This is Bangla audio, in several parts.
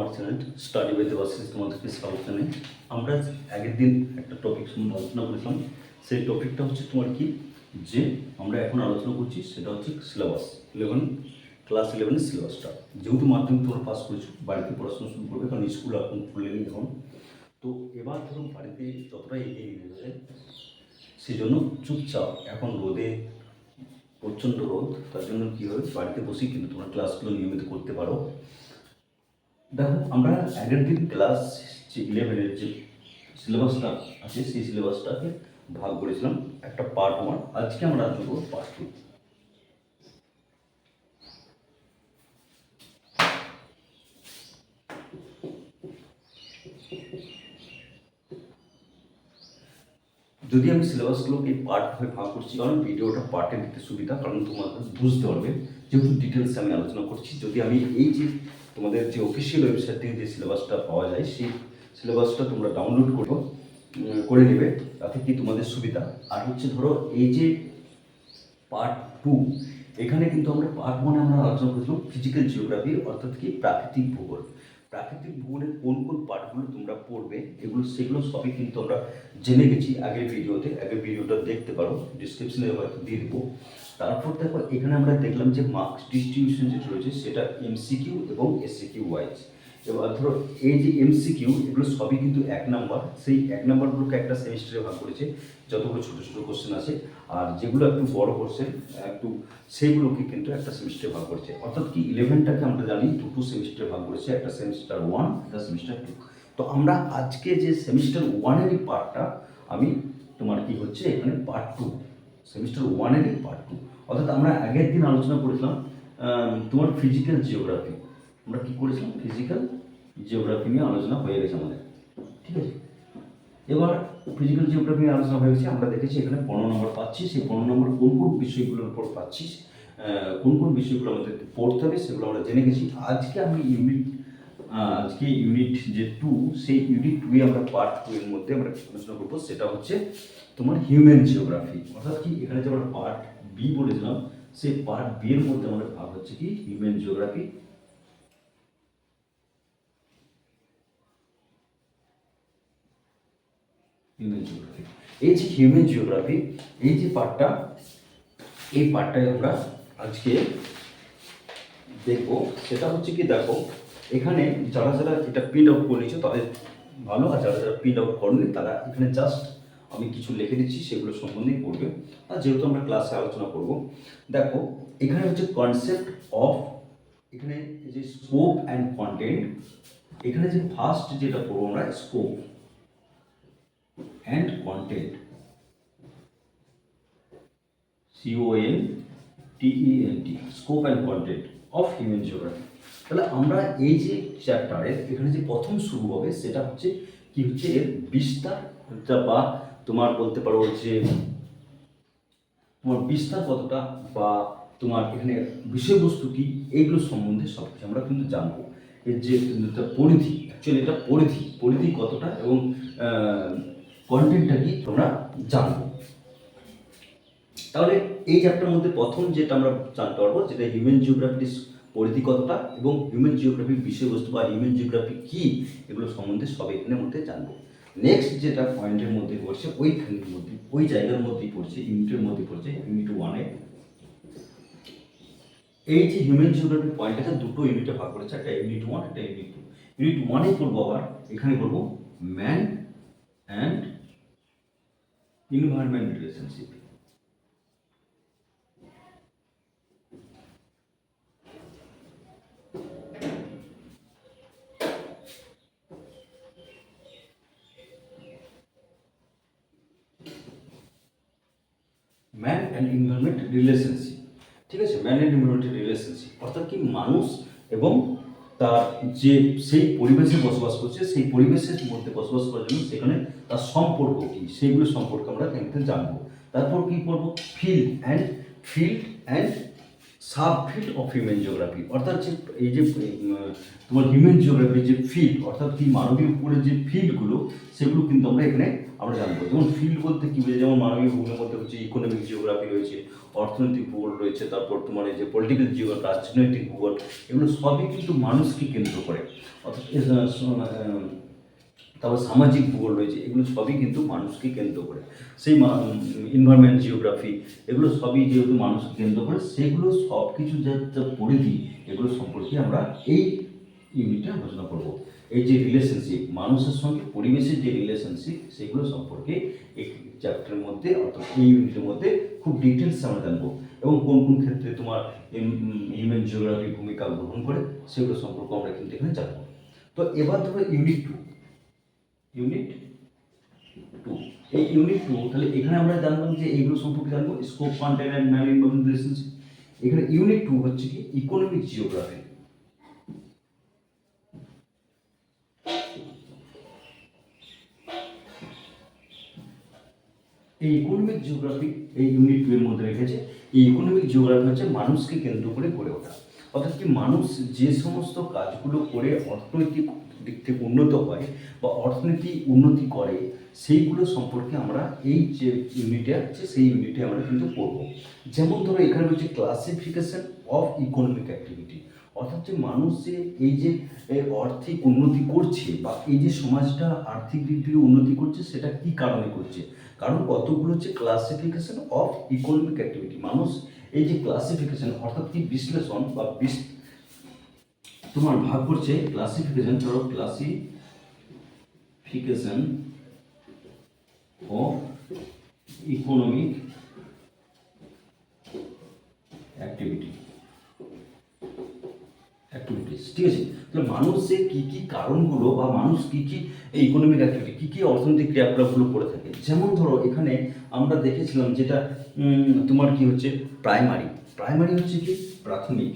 আমার চ্যানেল স্টাডি উইথ দেবাশিস তোমাদেরকে স্বাগত জানাই। আমরা আগের দিন একটা টপিক সম্বন্ধে আলোচনা করেছিলাম। সেই টপিকটা হচ্ছে তোমার কি, যে আমরা এখন আলোচনা করছি সেটা হচ্ছে সিলেবাস ক্লাস 11-এর সিলেবাসটা। যেহেতু মাধ্যমিক তোমরা পাস করেছো, বাড়িতে পড়াশোনা শুরু করবে, কারণ স্কুল এখন খুলেনি এখন। তো এবার ধরো বাড়িতে যতটা এগিয়ে নিয়ে যাবে, সেই জন্য চুপচাপ এখন রোদে প্রচণ্ড রোদ, তার জন্য কী হবে, বাড়িতে বসেই কিন্তু তোমরা ক্লাসগুলো নিয়মিত করতে পারো। দেখো, আমরা আগের দিন ক্লাস 11-এর যে সিলেবাসটা আছে সেই সিলেবাসটাকে ভাগ করেছিলাম একটা পার্ট 1। আজকে আমরা আলোচনা করব পার্ট 2। যদি আমি সিলেবাসগুলোকে পার্ট ভাবে ভাগ করছি, কারণ ভিডিওটা পার্টে দিতে সুবিধা, কারণ তোমাদের বুঝতে পারবে, যেহেতু ডিটেলসে আমি আলোচনা করছি। যদি আমি এই যে তোমাদের যে অফিসিয়াল ওয়েবসাইট থেকে যে সিলেবাসটা পাওয়া যায়, সেই সিলেবাসটা তোমরা ডাউনলোড করে নেবে, তাতে কি তোমাদের সুবিধা। আর হচ্ছে ধরো এই যে পার্ট 2, এখানে কিন্তু আমরা পার্ট 1-এ আমরা আলোচনা করেছিলাম ফিজিক্যাল জিওগ্রাফি, অর্থাৎ কি প্রাকৃতিক ভূগোল। প্রাকৃতিক ভূগোলের কোন কোন পার্টগুলো তোমরা পড়বে, সেগুলো সবই কিন্তু আমরা জেনে গেছি আগের ভিডিওটা দেখতে পারো, ডিসক্রিপশনে হয়তো দিয়ে দেবো। তারপর দেখো, এখানে আমরা দেখলাম যে মার্কস ডিস্ট্রিবিউশন যেটা রয়েছে সেটা এমসিকিউ এবং এসসিকিউ ওয়াইজ। এবার ধরো এই যে এমসিকিউ, এগুলো সবই কিন্তু 1 নাম্বার। সেই 1 নাম্বারগুলোকে একটা সেমিস্টারে ভাগ করেছে, যতগুলো ছোটো ছোটো কোশ্চেন আছে। আর যেগুলো একটু বড় কোশ্চেন সেইগুলোকে কিন্তু একটা সেমিস্টারে ভাগ করেছে। অর্থাৎ কি 11টাকে আমরা জানি দুটো সেমিস্টারে ভাগ করেছে, একটা সেমিস্টার 1, একটা সেমিস্টার 2। তো আমরা আজকে যে সেমিস্টার 1-এরই পার্টটা আমি তোমার কি হচ্ছে এখানে পার্ট 2, সেমিস্টার 1-এরই পার্ট 2। অর্থাৎ আমরা আগের দিন আলোচনা করেছিলাম তোমার ফিজিক্যাল জিওগ্রাফি। আমরা কি করেছিলাম, ফিজিক্যাল জিওগ্রাফি নিয়ে আলোচনা হয়ে গেছে আমাদের, ঠিক আছে। এবার ফিজিক্যাল জিওগ্রাফি নিয়ে আলোচনা হয়ে গেছে, আমরা দেখেছি এখানে 15 নম্বর পাচ্ছি। সেই 15 নম্বর কোন কোন বিষয়গুলোর উপর পাচ্ছি, কোন কোন বিষয়গুলো আমাদের পড়তে হবে, সেগুলো আমরা জেনে গেছি। আজকে ইউনিট যে 2, সেই ইউনিট 2-এ আমরা পার্ট 2 এর মধ্যে আমরা আলোচনা করবো, সেটা হচ্ছে তোমার হিউম্যান জিওগ্রাফি। অর্থাৎ কি এখানে যে আমরা পার্ট বি বলেছিলাম, সেই পার্ট বি এর মধ্যে আমাদের ভাগ হচ্ছে কি হিউম্যান জিওগ্রাফি। এই যে হিউম্যান জিওগ্রাফি, এই যে পার্টটাই আমরা আজকে দেখবো। সেটা হচ্ছে কি, দেখো এখানে যারা এটা প্রিন্ট আউট করে নিয়েছো তাদের ভালো, আর যারা প্রিন্ট আউট করেনি তারা এখানে জাস্ট আমি কিছু লিখে দিচ্ছি, সেগুলো সম্বন্ধেই পড়বে। আর যেহেতু আমরা ক্লাসে আলোচনা করব, দেখো এখানে হচ্ছে কনসেপ্ট অফ, এখানে যে স্কোপ অ্যান্ড কন্টেন্ট, এখানে যে ফার্স্ট যেটা পড়বো আমরা scope and content, CONTENT, scope and content of human geography। তাহলে আমরা এই যে চ্যাপ্টারের এখানে যে প্রথম শুরু হবে, সেটা হচ্ছে কি হচ্ছে এর বিস্তার, বা তোমার বলতে পারো যে তোমার বিস্তার কতটা, বা তোমার এখানে বিষয়বস্তু কি, এইগুলো সম্বন্ধে সব কিছু আমরা কিন্তু জানবো। এর যে পরিধি, অ্যাকচুয়ালি এটা পরিধি কতটা, এবং কন্টেন্টটা কি তোমরা জানবো। তাহলে এই চ্যাপ্টারের মধ্যে প্রথম যেটা আমরা জানতে পারবো, যেটা হিউম্যান জিওগ্রাফির পরিধি কতটা এবং হিউম্যান জিওগ্রাফির বিষয়বস্তু বা হিউম্যান জিওগ্রাফি কি, এগুলো সম্বন্ধে সব এখানের মধ্যে জানবো। নেক্সট যেটা পয়েন্টের মধ্যে পড়ছে, ওই জায়গার মধ্যেই পড়ছে, ইউনিটের মধ্যে পড়ছে, ইউনিট 1-এ। এই যে হিউম্যান জিওগ্রাফির পয়েন্টটাকে দুটো ইউনিটে ভাগ করেছে, একটা ইউনিট 1, একটা ইউনিট 2। ইউনিট 1-এ পড়বো, আবার এখানে পড়বো man and environment relationship। Man and environment relationship, ঠিক আছে। ম্যান অ্যান্ড এনভায়রনমেন্ট রিলেশনশিপ অর্থাৎ কি মানুষ এবং তার যে সেই পরিবেশে বসবাস করছে, সেই পরিবেশের মধ্যে বসবাস করার জন্য সেখানে তার সম্পর্ক কী, সেইগুলো সম্পর্কে আমরা এখানে জানবো। তারপর কি পড়বো, field and subfield of human geography, অর্থাৎ যে এই যে তোমার হিউম্যান জিওগ্রাফির যে ফিল্ড, অর্থাৎ কি মানবীয় উপরে যে ফিল্ডগুলো, সেগুলো কিন্তু আমরা জানবো। যেমন ফিল্ড বলতে কী বোঝায়, যেমন মানবীয় ভূগোলের মধ্যে হচ্ছে ইকোনমিক জিওগ্রাফি রয়েছে, অর্থনৈতিক ভূগোল রয়েছে, তারপর তোমার এই যে পলিটিক্যাল জিওগ্রাফি, রাজনৈতিক ভূগোল, এগুলো সবই কিন্তু মানুষকে কেন্দ্র করে। অর্থাৎ তারপর সামাজিক ভূগোল রয়েছে, এগুলো সবই কিন্তু মানুষকে কেন্দ্র করে। সেই এনভায়রনমেন্ট জিওগ্রাফি, এগুলো সবই যেহেতু মানুষকে কেন্দ্র করে, সেগুলো সব কিছু যা পরিধি, এগুলো সম্পর্কে আমরা এই ইউনিটে আলোচনা করব। এই যে রিলেশনশিপ, মানুষের সঙ্গে পরিবেশের যে রিলেশনশিপ, সেগুলো সম্পর্কে এই চ্যাপ্টারের মধ্যে, অর্থাৎ এই ইউনিটের মধ্যে খুব ডিটেলস আমরা জানবো, এবং কোন কোন ক্ষেত্রে তোমার হিউম্যান জিওগ্রাফি ভূমিকা গ্রহণ করে, সেগুলো সম্পর্কে আমরা কিন্তু এখানে জানবো। তো এবার ধরো ইউনিট টু, এই ইউনিট টু, তাহলে এখানে আমরা জানলাম যে এইগুলো সম্পর্কে জানবো, scope, content and marine relationship. এখানে ইউনিট টু হচ্ছে কি ইকোনমিক জিওগ্রাফি। এই ইকোনমিক জিওগ্রাফি এই ইউনিট টু এর মধ্যে রেখেছে। এই ইকোনমিক জিওগ্রাফি হচ্ছে মানুষকে কেন্দ্র করে গড়ে ওঠা, অর্থাৎ কি মানুষ যে সমস্ত কাজগুলো করে অর্থনৈতিক দিক থেকে উন্নত হয় বা অর্থনীতি উন্নতি করে, সেইগুলো সম্পর্কে আমরা এই যে ইউনিটে আছে, সেই ইউনিটে আমরা কিন্তু পড়ব। যেমন ধরো এখানে রয়েছে ক্লাসিফিকেশন অফ ইকোনমিক অ্যাক্টিভিটি, অর্থাৎ যে মানুষ যে এই যে আর্থিক উন্নতি করছে বা এই যে সমাজটা আর্থিক দিক থেকে উন্নতি করছে, সেটা কি কারণে করছে। কারণ কতগুলো হচ্ছে ক্লাসিফিকেশন অফ ইকোনমিক অ্যাক্টিভিটি, মানুষ এই যে ক্লাসিফিকেশন, অর্থাৎ কি বিশ্লেষণ বা তোমার ভাগ করছে। ক্লাসিফিকেশন, ধরো ক্লাসিফিকেশন অফ ইকোনমিক অ্যাক্টিভিটিস, ঠিক আছে। তাহলে মানুষের কি কি কারণগুলো বা মানুষ কি কি ইকোনমিক অ্যাক্টিভিটি, কি কি অর্থনৈতিক ক্রিয়াকলাপগুলো করে থাকে। যেমন ধরো এখানে আমরা দেখেছিলাম যেটা তোমার কি হচ্ছে প্রাইমারি হচ্ছে কি প্রাথমিক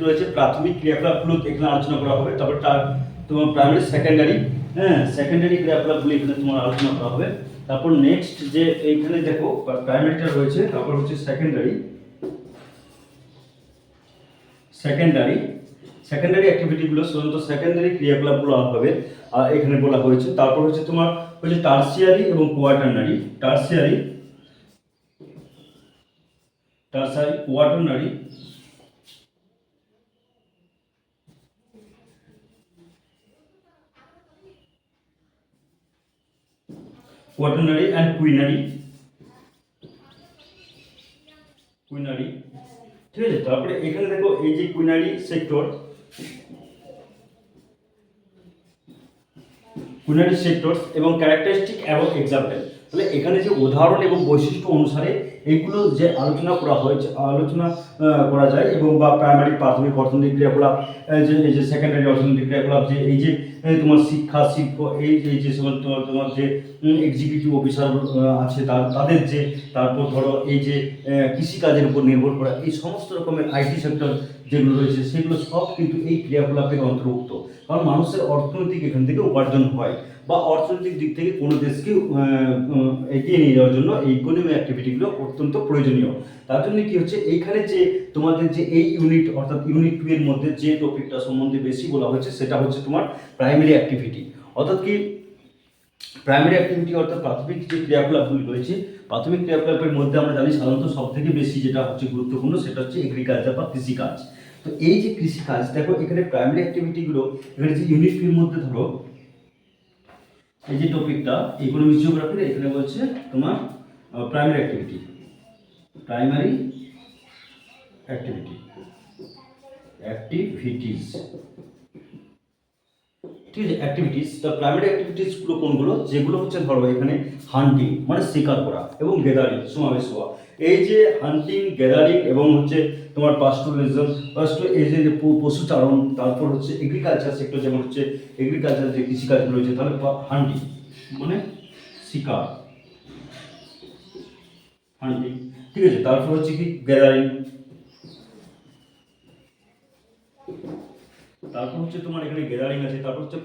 রয়েছে, প্রাথমিক ক্রিয়াকলাপগুলো এখানে আলোচনা করা হবে। তারপর তোমার প্রাইমারি, সেকেন্ডারি ক্রিয়াকলাপগুলো এখানে তোমার আলোচনা করা হবে। তারপর নেক্সট যে এইখানে দেখো প্রাইমারিটা রয়েছে, তারপর হচ্ছে সেকেন্ডারি অ্যাক্টিভিটিগুলো, সাধারণত সেকেন্ডারি ক্রিয়াকলাপগুলো হবে আর এখানে বলা হয়েছে। তারপর হচ্ছে তোমার হচ্ছে টার্সিয়ারি এবং কোয়াটারনারি, কোয়াটারনারি অ্যান্ড কুইনারি, ঠিক আছে। তারপরে এখানে দেখো এই যে কুইনারি সেক্টর এবং ক্যারেক্টারিস্টিক এবং এক্সাম্পল, তাহলে এখানে যে উদাহরণ এবং বৈশিষ্ট্য অনুসারে এইগুলো যে আলোচনা করা যায়, এবং বা প্রাইমারি প্রাথমিক অর্থনৈতিক ক্রিয়াকলাপ, যে এই যে সেকেন্ডারি অর্থনৈতিক ক্রিয়াকলাপ, যে এই যে তোমার শিল্প, এই যে তোমার যে এক্সিকিউটিভ অফিসার আছে তাদের যে, তারপর ধরো এই যে কৃষিকাজের উপর নির্ভর করা, এই সমস্ত রকমের আইটি সেক্টর যেগুলো রয়েছে, সেগুলো সব কিন্তু এই ক্রিয়াকলাপের অন্তর্ভুক্ত। কারণ মানুষের অর্থনৈতিক এখান থেকে উপার্জন হয়, বা অর্থনৈতিক দিক থেকে কোনো দেশকে এগিয়ে নিয়ে যাওয়ার জন্য এই ইকোনমিক অ্যাক্টিভিটিগুলো অত্যন্ত প্রয়োজনীয়। তার জন্য কি হচ্ছে, এইখানে যে তোমাদের যে এই ইউনিট, অর্থাৎ ইউনিট 2 এর মধ্যে যে টপিকটা সম্বন্ধে বেশি বলা হয়েছে, সেটা হচ্ছে তোমার প্রাইমারি অ্যাক্টিভিটি। অর্থাৎ কি প্রাইমারি অ্যাক্টিভিটি অর্থাৎ প্রাথমিক যে ক্রিয়াকলাপগুলি রয়েছে, প্রাথমিক ক্রিয়াকলাপের মধ্যে আমরা জানি সাধারণত সব থেকে বেশি যেটা হচ্ছে গুরুত্বপূর্ণ, সেটা হচ্ছে এগ্রিকালচার বা কৃষিকাজ। তো এই যে কৃষিকাজ, দেখো এখানে প্রাইমারি অ্যাক্টিভিটিগুলো, এখানে যে ইউনিট 2 এর মধ্যে ধরো এই যে টপিকটা ইকোনমিক জিওগ্রাফির, এখানে বলছে তোমার প্রাইমারি অ্যাক্টিভিটিস, ঠিক আছে, অ্যাক্টিভিটিস। তা প্রাইমারি অ্যাক্টিভিটিসগুলো কোনগুলো, যেগুলো হচ্ছে ধরো এখানে হান্টিং মানে শিকার করা, এবং গ্যাদারিং সমাবেশ হওয়া। এই যে হান্টিং, গ্যাদারিং এবং হচ্ছে তোমার পাস্টোরালিজম, এই যে পশুচারণ, তারপর হচ্ছে এগ্রিকালচার সেক্টর, যেমন হচ্ছে এগ্রিকালচার যে কৃষিকাজগুলো রয়েছে, তাহলে হান্টিং মানে শিকার, ঠিক আছে। তারপর হচ্ছে কি গ্যাদারিং, তারপর হচ্ছে তোমার এখানে গ্যাদারিং আছে। তারপর হচ্ছে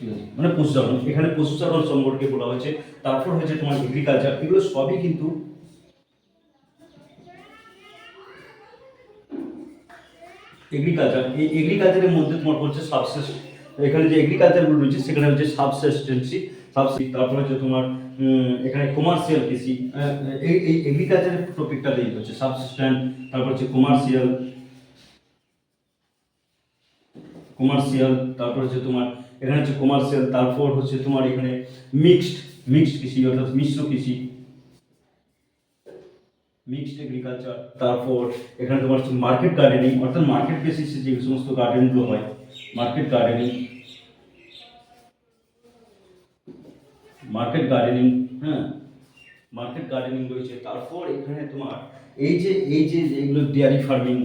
ঠিক আছে, মানে পশুচারণ, এখানে পশুচারণ সম্পর্কে বলা হয়েছে। তারপর হয়েছে তোমার এগ্রিকালচার, এগুলো সবই কিন্তু এগ্রিকালচার। এই এগ্রিকালচারের মধ্যে তোমার হচ্ছে সাবসিস্ট, এখানে যে এগ্রিকালচারগুলো রয়েছে সেখানে হচ্ছে সাবসিস্টেন্সি, তারপরে হচ্ছে তোমার এখানে কমার্শিয়াল কৃষি। এই এই এগ্রিকালচারের টপিকটা দিয়ে হচ্ছে সাবসিস্টেন্ট, তারপর হচ্ছে কমার্শিয়াল, তারপর হচ্ছে তোমার এখানে হচ্ছে কমার্শিয়াল, তারপর হচ্ছে তোমার এখানে মিক্সড কৃষি অর্থাৎ মিশ্র কৃষি, মিক্সড এগ্রিকালচার। তারপর এখানে তোমার হচ্ছে মার্কেট গার্ডেনিং, অর্থাৎ মার্কেট বেসিসে যে সমস্ত গার্ডেনগুলো হয়, মার্কেট গার্ডেনিং, হ্যাঁ, মার্কেট গার্ডেনিং রয়েছে। তারপর এখানে তোমার এই যে এগুলো ডেয়ারি ফার্মিং,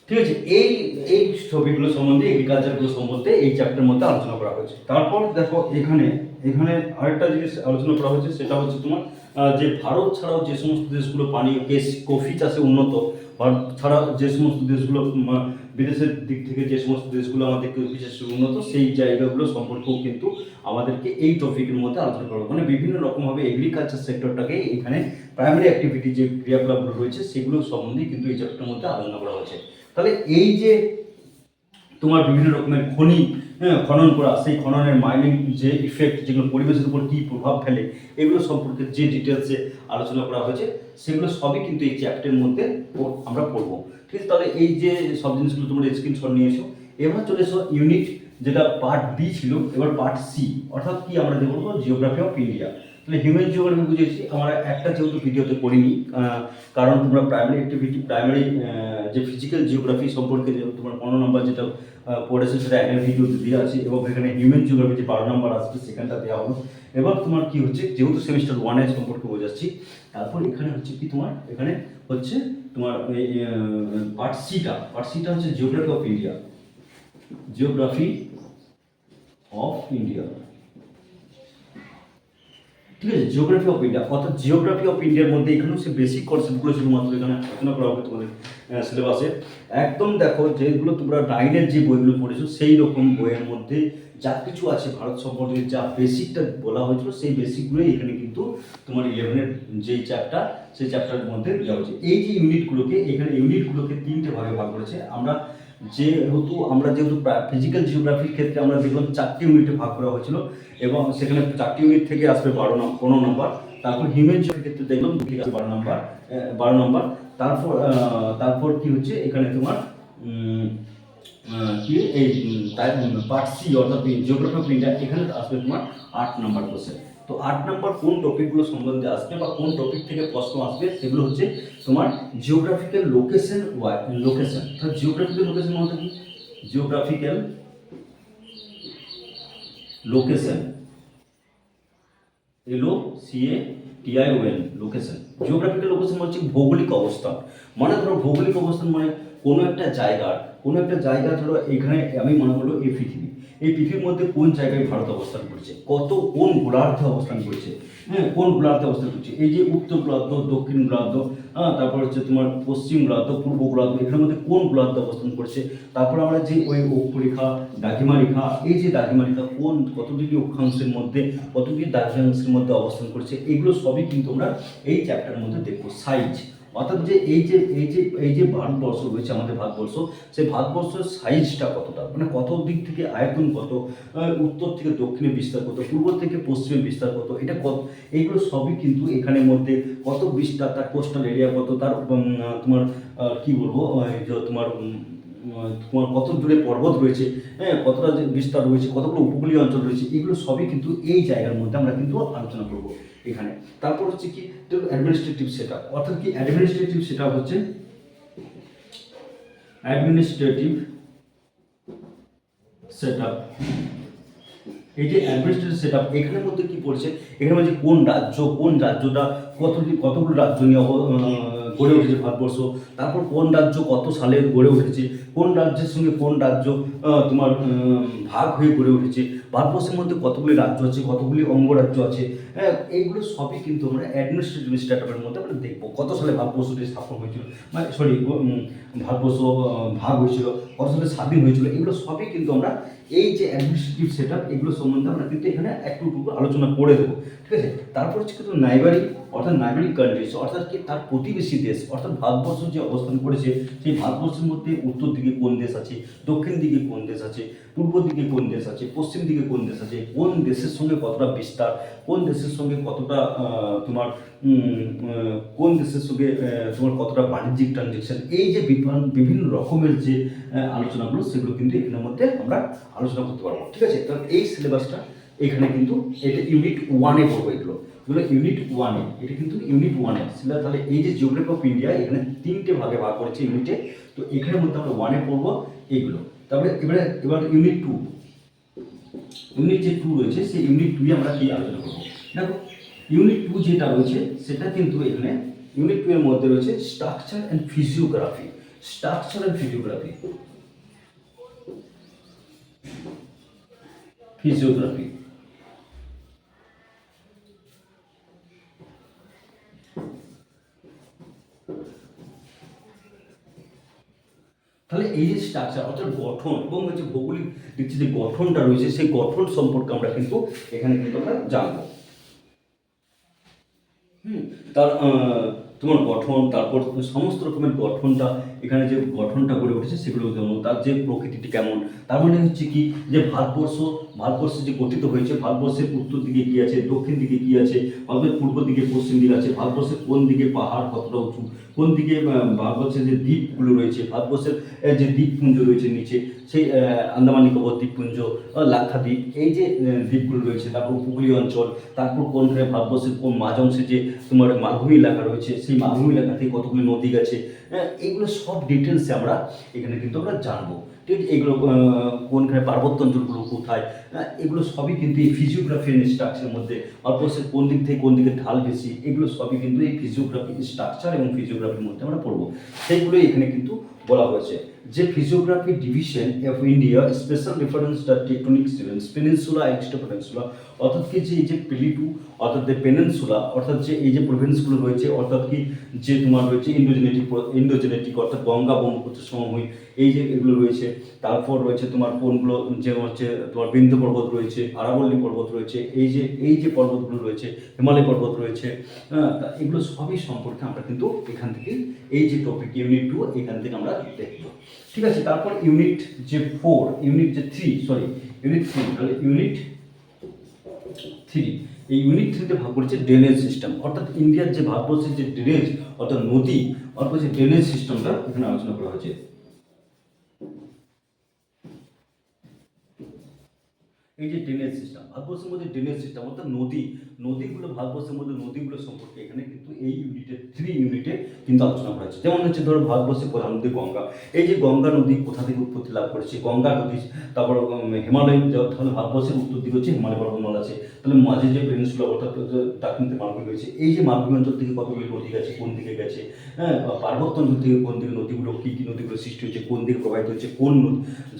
ঠিক আছে। এই এই টপিকগুলো সম্বন্ধে, এগ্রিকালচারগুলো সম্বন্ধে এই চ্যাপ্টারের মধ্যে আলোচনা করা হয়েছে। তারপর দেখো এখানে এখানে আরেকটা জিনিস আলোচনা করা হয়েছে, সেটা হচ্ছে তোমার যে ভারত ছাড়াও যে সমস্ত দেশগুলো পানীয় কফি চাষে উন্নত, ভারত ছাড়া যে সমস্ত দেশগুলো বিদেশের দিক থেকে যে সমস্ত দেশগুলো আমাদের কফি চাষে উন্নত, সেই জায়গাগুলো সম্পর্কেও কিন্তু আমাদেরকে এই টপিকের মধ্যে আলোচনা করা হবে। মানে বিভিন্ন রকমভাবে এগ্রিকালচার সেক্টরটাকে এখানে প্রাইমারি অ্যাক্টিভিটি যে ক্রিয়াকলাপগুলো রয়েছে সেগুলো সম্বন্ধে কিন্তু এই চ্যাপ্টারের মধ্যে আলোচনা করা হয়েছে। তাহলে এই যে তোমার বিভিন্ন রকমের খনি, খনন করা, সেই খননের মাইনিং যে ইফেক্ট, যেগুলো পরিবেশের উপর কী প্রভাব ফেলে, এগুলো সম্পর্কে যে ডিটেলসে আলোচনা করা হয়েছে সেগুলো সবই কিন্তু এই চ্যাপ্টারের মধ্যে আমরা পড়বো। ঠিক আছে, তাহলে এই যে সব জিনিসগুলো তোমরা স্ক্রিনশট নিয়ে এসো। এবার চলে এসো ইউনিট, যেটা পার্ট বি ছিল, এবার পার্ট সি, অর্থাৎ কি আমরা যে বলবো জিওগ্রাফি অফ ইন্ডিয়া। তাহলে হিউম্যান জিওগ্রাফি বুঝেছি আমরা একটা যেহেতু ভিডিওতে করিনি, কারণ তোমরা প্রাইমারি অ্যাক্টিভিটি, প্রাইমারি যে ফিজিক্যাল জিওগ্রাফি সম্পর্কে যে তোমার 15 নম্বর যেটা পড়েছে সেটা একটা ভিডিওতে দেওয়া আছে, এবং এখানে হিউম্যান জিওগ্রাফি যে 12 নম্বর আসবে সেখানটা দেওয়া হলো। এবার তোমার কি হচ্ছে, যেহেতু সেমিস্টার 1 সম্পর্কে বোঝাচ্ছি, তারপর এখানে হচ্ছে কি তোমার এখানে হচ্ছে তোমার পার্ট সিটা হচ্ছে geography of India, geography of India, ঠিক আছে, জিওগ্রাফি অফ ইন্ডিয়া। অর্থাৎ জিওগ্রাফি অফ ইন্ডিয়ার মধ্যে এখানেও সে বেসিক কনসেপ্টগুলো শুধুমাত্র এখানে আলোচনা করা হবে তোমাদের সিলেবাসে। একদম দেখো যেগুলো তোমরা 9-এর যে বইগুলো পড়েছো সেই রকম বইয়ের মধ্যে যা কিছু আছে ভারত সম্পর্কে যা বেসিকটা বলা হয়েছিল, সেই বেসিকগুলোই এখানে কিন্তু তোমার 11-এর যেই চ্যাপ্টার, সেই চ্যাপ্টারের মধ্যে দেওয়া হয়েছে। এই যে ইউনিটগুলোকে, এখানে ইউনিটগুলোকে 3টে ভাগে ভাগ করেছে। আমরা যেহেতু ফিজিক্যাল জিওগ্রাফির ক্ষেত্রে আমরা দেখলাম 4টি ইউনিটে ভাগ করা হয়েছিল, এবং সেখানে 4টি ইউনিট থেকে আসবে 15 নম্বর। তারপর হিউম্যান জিওগ্রাফির ক্ষেত্রে দেখলাম 12 নম্বর। তারপর কি হচ্ছে এখানে তোমার কি এই পার্ট সি অর্থাৎ জিওগ্রাফি অফ ইন্ডিয়া, এখানে আসবে তোমার 8 নম্বর কোশ্চেন। তো 8 নম্বর কোন টপিকগুলো সম্বন্ধে আসবে বা কোন টপিক থেকে প্রশ্ন আসবে, সেগুলো হচ্ছে তোমার জিওগ্রাফিক্যাল লোকেশন। জিওগ্রাফিক্যাল লোকেশন মানে কি? Geographical location, LOCATION, location. Geographical location হচ্ছে ভৌগোলিক অবস্থান। মানে ধরো ভৌগোলিক অবস্থান মানে কোনো একটা জায়গা ধরো এখানে আমি মনে করলো এই পৃথিবীর মধ্যে কোন জায়গায় ভারত অবস্থান করছে, কোন গোলার্ধে অবস্থান করছে, কোন গোলার্ধে অবস্থান করছে, এই যে উত্তর গোলার্ধ, দক্ষিণ গোলার্ধ, তারপর হচ্ছে তোমার পশ্চিম গোলার্ধ, পূর্ব গোলার্ধ, এখানের মধ্যে কোন গোলার্ধে অবস্থান করছে। তারপর আমরা যে ওই অক্ষরেখা, দ্রাঘিমা রেখা, এই যে দ্রাঘিমা রেখা কত ডিগ্রি অক্ষাংশের মধ্যে, কত ডিগ্রি দ্রাঘিমাংশের মধ্যে অবস্থান করছে, এগুলো সবই কিন্তু আমরা এই চ্যাপ্টারের মধ্যে দেখবো। সাইজ, অর্থাৎ যে এই যে ভারতবর্ষ রয়েছে, আমাদের ভারতবর্ষ, সেই ভারতবর্ষের সাইজটা কতটা, মানে কত দিক থেকে আয়তন কত, উত্তর থেকে দক্ষিণে বিস্তার কত, পূর্ব থেকে পশ্চিমে বিস্তার কত, এটা কত, এইগুলো সবই কিন্তু এখানের মধ্যে কত বিস্তার, তার কোস্টাল এরিয়া কত, তার তোমার কি বলবো তোমার কত দূরে পর্বত রয়েছে, কতটা বিস্তার রয়েছে, কতগুলো উপকূলীয় অঞ্চল রয়েছে, এগুলো সবই কিন্তু এই জায়গার মধ্যে আমরা কিন্তু আলোচনা করবো এখানে। তারপর হচ্ছে কি অ্যাডমিনিস্ট্রেটিভ সেটআপ, অর্থাৎ কি অ্যাডমিনিস্ট্রেটিভ সেটআপ হচ্ছে এই যে অ্যাডমিনিস্ট্রেটিভ সেটআপ, এখানের মধ্যে কি পড়ছে, এখানে মধ্যে কোন রাজ্যটা কতগুলো রাজ্য নিয়ে গড়ে উঠেছে ভারতবর্ষ, তারপর কোন রাজ্য কত সালে গড়ে উঠেছে, কোন রাজ্যের সঙ্গে কোন রাজ্য তোমার ভাগ হয়ে গড়ে উঠেছে, ভারতবর্ষের মধ্যে কতগুলি রাজ্য আছে, কতগুলি অঙ্গরাজ্য আছে, হ্যাঁ এইগুলো সবই কিন্তু আমরা অ্যাডমিনিস্ট্রেটিভ স্ট্যাটাসের মধ্যে আমরা দেখবো। কত সালে ভারতবর্ষটি স্থাপন হয়েছিল, মানে সরি ভারতবর্ষ ভাগ হয়েছিল, কত সালে স্বাধীন হয়েছিল, এগুলো সবই কিন্তু আমরা এই যে অ্যাডমিনিস্ট্রেটিভ সেট আপ এগুলো সম্বন্ধে আমরা কিন্তু এখানে একটু আলোচনা করে দেবো। ঠিক আছে, তারপর হচ্ছে কিন্তু নাইবারিং অর্থাৎ নাইবারিং কান্ট্রিজ অর্থাৎ কি তার প্রতিবেশী দেশ, অর্থাৎ ভারতবর্ষ যে অবস্থান করেছে সেই ভারতবর্ষের মধ্যে উত্তর দিকে কোন দেশ আছে, দক্ষিণ দিকে কোন দেশ আছে, পূর্ব দিকে কোন দেশ আছে, পশ্চিম দিকে কোন দেশ আছে, কোন দেশের সঙ্গে কতটা বিস্তার, কোন দেশের সঙ্গে কতটা তোমার কোন দেশের সঙ্গে তোমার কতটা বাণিজ্যিক ট্রানজেকশন, এই যে বিভিন্ন রকমের যে আলোচনাগুলো সেগুলো কিন্তু এখানের মধ্যে আমরা আলোচনা করতে পারবো। ঠিক আছে, তাহলে এই সিলেবাসটা এখানে কিন্তু এটা ইউনিট 1-এ পড়বো। এগুলো ইউনিট 1-এ, এটা কিন্তু ইউনিট 1-এ সিলেবাস। তাহলে এই যে জিওগ্রাফি অফ ইন্ডিয়া এখানে 3টে ভাগে ভাগ করেছে ইউনিটে, তো এখানের মধ্যে আমরা 1-এ পড়বো এইগুলো। তারপরে এবার ইউনিট 2, ইউনিট যে 2 রয়েছে সেই ইউনিট 2-এ আমরা কি আলোচনা করবো। দেখো ইউনিট 2 যেটা রয়েছে সেটা কিন্তু এখানে ইউনিট 2 এর মধ্যে রয়েছে structure and physiography. Structure and physiography, physiography তাহলে এই যে স্ট্রাকচার অর্থাৎ গঠন এবং হচ্ছে ভৌগোলিক দিক যে গঠনটা রয়েছে সেই গঠন সম্পর্কে আমরা কিন্তু এখানে কিন্তু আমরা জানবো। তার তোমার গঠন, তারপর সমস্ত রকমের গঠনটা এখানে যে গঠনটা গড়ে উঠেছে সেগুলো যেমন তার যে প্রকৃতিটি কেমন, তার মানে হচ্ছে কি যে ভারতবর্ষ যে গঠিত হয়েছে, ভারতবর্ষের উত্তর দিকে কী আছে, দক্ষিণ দিকে কী আছে, ভারতের পূর্ব দিকে পশ্চিম দিকে আছে, ভারতবর্ষের কোন দিকে পাহাড় কতটা উঁচু, কোন দিকে ভারতবর্ষের যে দ্বীপগুলো রয়েছে, ভারতবর্ষের যে দ্বীপপুঞ্জ রয়েছে নিচে সেই আন্দামান নিকোবর দ্বীপপুঞ্জ, লাক্ষাদ্বীপ, এই যে দ্বীপগুলো রয়েছে, তারপর উপকূলীয় অঞ্চল, তারপর কোনখানে ভারতবর্ষের কোন মাঝ অংশে যে তোমার মালভূমি এলাকা রয়েছে সেই মালভূমি এলাকা থেকে কতগুলি নদী গেছে, এইগুলো সব ডিটেলসে আমরা এখানে কিন্তু আমরা জানবো। ঠিক আছে, এগুলো কোনখানে পার্বত্য অঞ্চলগুলো কোথায়, এগুলো সবই কিন্তু এই ফিজিওগ্রাফি স্ট্রাকচারের মধ্যে, ভারতবর্ষের কোন দিক থেকে কোন দিকে ঢাল বেশি, এগুলো সবই কিন্তু এই ফিজিওগ্রাফি স্ট্রাকচার এবং ফিজিওগ্রাফির মধ্যে আমরা পড়বো। সেইগুলো এখানে কিন্তু বলা হয়েছে যে physiography division of India special reference the tectonic systems peninsula extra peninsula, অর্থাৎ কি যে এই যে প্লেটু অর্থাৎ যে পেনিনসুলা অর্থাৎ যে এই যে প্রভিন্সগুলো রয়েছে, অর্থাৎ কি যে তোমার রয়েছে ইন্ডোজেনেটিক অর্থাৎ গঙ্গা ব্রহ্মপুত্র সমভূমি, এই যে এগুলো রয়েছে, তারপর রয়েছে তোমার কোনগুলো যে হচ্ছে তোমার বিন্ধ্য পর্বত রয়েছে, আরাবল্লী পর্বত রয়েছে, এই যে পর্বতগুলো রয়েছে, হিমালয় পর্বত রয়েছে, এগুলো সবই সম্পর্কে আমরা কিন্তু এখান থেকে এই যে টপিক ইউনিট 2 এখান থেকে আমরা দেখবো। ঠিক আছে, তারপর ইউনিট যে 3 ইউনিট 3, তাহলে ইউনিট 3, এই ইউনিট 3-তে ভাগ করেছে ড্রেনেজ সিস্টেম, অর্থাৎ ইন্ডিয়ার যে ভারতবর্ষের যে ড্রেনেজ অর্থাৎ নদী অর্থাৎ যে ড্রেনেজ সিস্টেমটা এখানে আলোচনা করা হয়েছে। এই যে ড্রেনেজ সিস্টেম, ভারতবর্ষের মধ্যে ড্রেনেজ সিস্টেম অর্থাৎ নদীগুলো ভারতবর্ষের মধ্যে নদীগুলো সম্পর্কে এখানে কিন্তু এই ইউনিটে 3 ইউনিটে কিন্তু আলোচনা করা হয়েছে। যেমন হচ্ছে ধরো ভারতবর্ষের প্রধান নদী গঙ্গা, এই যে গঙ্গা নদী কোথা থেকে উৎপত্তি লাভ করেছে, গঙ্গা নদী, তারপর হিমালয়, তাহলে ভারতবর্ষের উত্তর দিকে হচ্ছে হিমালয় পর্বতমালা আছে, তাহলে মাঝে যে পেনিনসুলা অর্থাৎ দাক্ষিণাত্যে মালভূমি রয়েছে, এই যে মালভূমি অঞ্চল থেকে কতগুলি নদী গেছে, কোন দিকে গেছে, হ্যাঁ পার্বত্য অঞ্চল থেকে কোন দিকে নদীগুলো কী নদীগুলো সৃষ্টি হচ্ছে, কোন দিকে প্রবাহিত হচ্ছে, কোন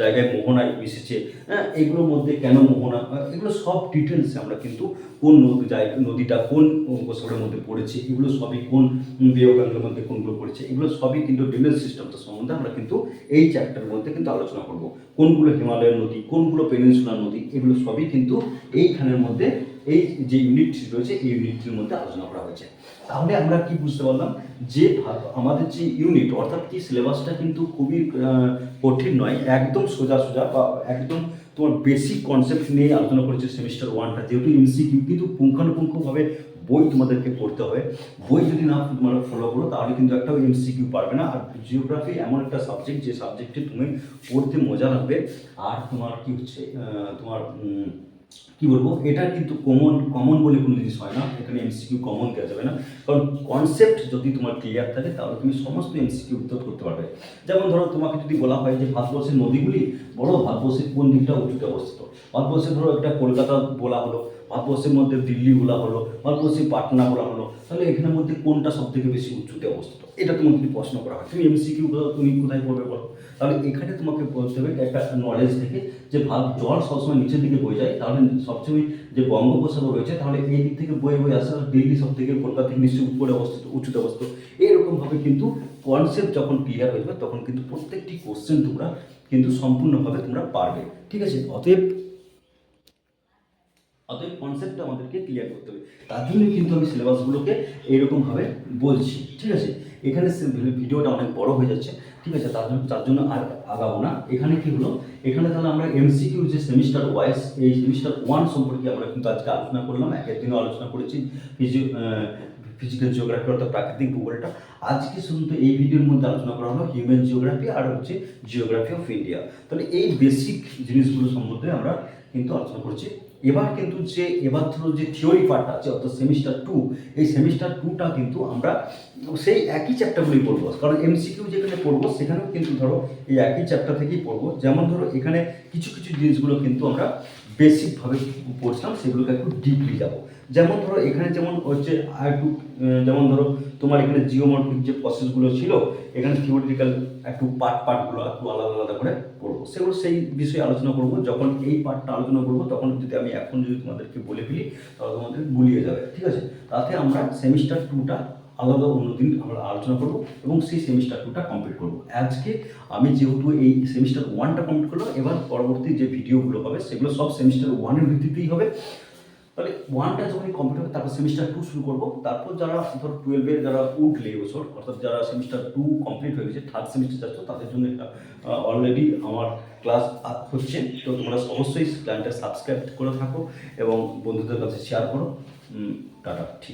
জায়গায় মোহনায় মিশেছে, হ্যাঁ এগুলোর মধ্যে কেন মোহনা, এগুলো সব ডিটেলসে আমরা কিন্তু কোন নদীটা কোন উপসাগরের মধ্যে পড়েছে, এগুলো সবই কোন বে অফ বেঙ্গলের মধ্যে কোনগুলো পড়েছে, এগুলো সবই কিন্তু ড্রেনেজ সিস্টেমটা সম্বন্ধে আমরা কিন্তু এই চ্যাপ্টারের মধ্যে কিন্তু আলোচনা করব। কোনগুলো হিমালয়ের নদী, কোনগুলো পেনিনসুলার নদী, এগুলো সবই কিন্তু এইখানের মধ্যে এই যে ইউনিট রয়েছে এই ইউনিটটির মধ্যে আলোচনা করা হয়েছে। তাহলে আমরা কি বুঝতে পারলাম যে আমাদের যে ইউনিট অর্থাৎ কি সিলেবাসটা কিন্তু খুবই কঠিন নয়, একদম সোজা বা একদম তোমার বেসিক কনসেপ্ট নিয়ে আলোচনা করেছে সেমিস্টার 1টা, যেহেতু এমসিকিউ কিন্তু পুঙ্খানুপুঙ্খভাবে বই তোমাদেরকে পড়তে হবে, বই যদি না তোমরা ফলো করো তাহলে কিন্তু একটাও এমসিকিউ পারবে না। আর জিওগ্রাফি এমন একটা সাবজেক্ট যে সাবজেক্টে তুমি পড়তে মজা লাগবে, আর তোমার কি হচ্ছে তোমার কি বলবো, এটা কিন্তু কমন বলে কোনো জিনিস হয় না, এখানে এমসিকিউ কমন দেওয়া যাবে না, কারণ কনসেপ্ট যদি তোমার ক্লিয়ার থাকে তাহলে তুমি সমস্ত এমসিকিউ উত্তর করতে পারবে। যেমন ধরো তোমাকে যদি বলা হয় যে ভারতবর্ষের নদীগুলি, বড় ভারতবর্ষের কোন দিকটা উঁচুতে অবস্থিত। ভারতবর্ষে ধরো একটা কলকাতা বলা হলো, ভারতবর্ষের মধ্যে দিল্লি বলা হলো, ভারতবর্ষে পাটনা বলা হলো, তাহলে এখানের মধ্যে কোনটা সব থেকে বেশি উঁচুতে অবস্থিত, এটা তোমাকে যদি প্রশ্ন করা হয়, তুমি এমসিকিউ তুমি কোথায় পড়বে বলো? তাহলে এখানে তোমাকে বলতে হবে একটা নলেজ থেকে যে জল সবসময় নিচের দিকে বয়ে যায়, তাহলে সবসময় যে বঙ্গোপসাগর রয়েছে তাহলে এই দিক থেকে বয়ে বয়ে আসে, দিল্লি সব থেকে কলকাতা থেকে নিশ্চয়ই উপরে অবস্থিত, উঁচুতে অবস্থিত। এরকমভাবে কিন্তু কনসেপ্ট যখন ক্লিয়ার হয়ে যাবে তখন কিন্তু প্রত্যেকটি কোশ্চেন তোমরা কিন্তু সম্পূর্ণভাবে তোমরা পারবে। ঠিক আছে, অতএব কনসেপ্টটা আমাদেরকে ক্লিয়ার করতে হবে। তার জন্যই কিন্তু আমি সিলেবাসগুলোকে এইরকমভাবে বলছি। ঠিক আছে, এখানে ভিডিওটা অনেক বড় হয়ে যাচ্ছে। ঠিক আছে, তার জন্য আর আগাবো না। এখানে কি হলো, এখানে তাহলে আমরা এমসিকিউ যে সেমিস্টার ওয়াইজ, এই সেমিস্টার 1 সম্পর্কে আমরা কিন্তু আজকে আলোচনা করলাম, একের দিনও আলোচনা করেছি ফিজিক্যাল জিওগ্রাফি অর্থাৎ প্রাকৃতিক ভূগোলটা। আজকে শুধু এই ভিডিওর মধ্যে আলোচনা করা হলো হিউম্যান জিওগ্রাফি আর হচ্ছে জিওগ্রাফি অফ ইন্ডিয়া। তাহলে এই বেসিক জিনিসগুলো সম্বন্ধে আমরা কিন্তু আলোচনা করছি। এবার ধরো যে থিওরি পার্টটা আছে অর্থাৎ সেমিস্টার 2, এই সেমিস্টার 2টা কিন্তু আমরা সেই একই চ্যাপ্টারগুলি পড়বো, কারণ এমসিকিউ যেখানে পড়বো সেখানেও কিন্তু ধরো এই একই চ্যাপ্টার থেকেই পড়বো। যেমন ধরো এখানে কিছু কিছু জিনিসগুলো কিন্তু আমরা বেসিকভাবে পড়ছিলাম, সেগুলোকে একটু ডিপলি যাবো। যেমন ধরো এখানে যেমন হচ্ছে আর একটু যেমন ধরো তোমার এখানে জিওমর্ফিক যে প্রসেসগুলো ছিল, এখানে থিওরিটিক্যাল একটু পার্টগুলো একটু আলাদা আলাদা করে পড়বো, সেগুলো সেই বিষয়ে আলোচনা করবো। যখন এই পার্টটা আলোচনা করবো তখন যদি আমি এখন যদি তোমাদেরকে বলে ফেলি তাহলে তোমাদের গুলিয়ে যাবে। ঠিক আছে, তাতে আমরা সেমিস্টার 2টা আলাদা অন্যদিন আমরা আলোচনা করবো এবং সেই সেমিস্টার 2টা কমপ্লিট করবো। আজকে আমি যেহেতু এই সেমিস্টার 1টা কমপ্লিট করলাম, এবার পরবর্তী যে ভিডিওগুলো হবে সেগুলো সব সেমিস্টার 1-এর ভিত্তিতেই হবে। তাহলে 1টা যখনই কমপ্লিট হবে তারপর সেমিস্টার 2 শুরু করবো। তারপর যারা ধরো 12-এর যারা উঠলে এবছর, অর্থাৎ যারা সেমিস্টার 2 কমপ্লিট হয়ে গেছে, থার্ড সেমিস্টার যাচ্ছ, তাদের জন্য একটা অলরেডি আমার ক্লাস হচ্ছে। তো তোমরা অবশ্যই চ্যানেলটা সাবস্ক্রাইব করে থাকো এবং বন্ধুদের কাছে শেয়ার করো। টাটা। ঠিক।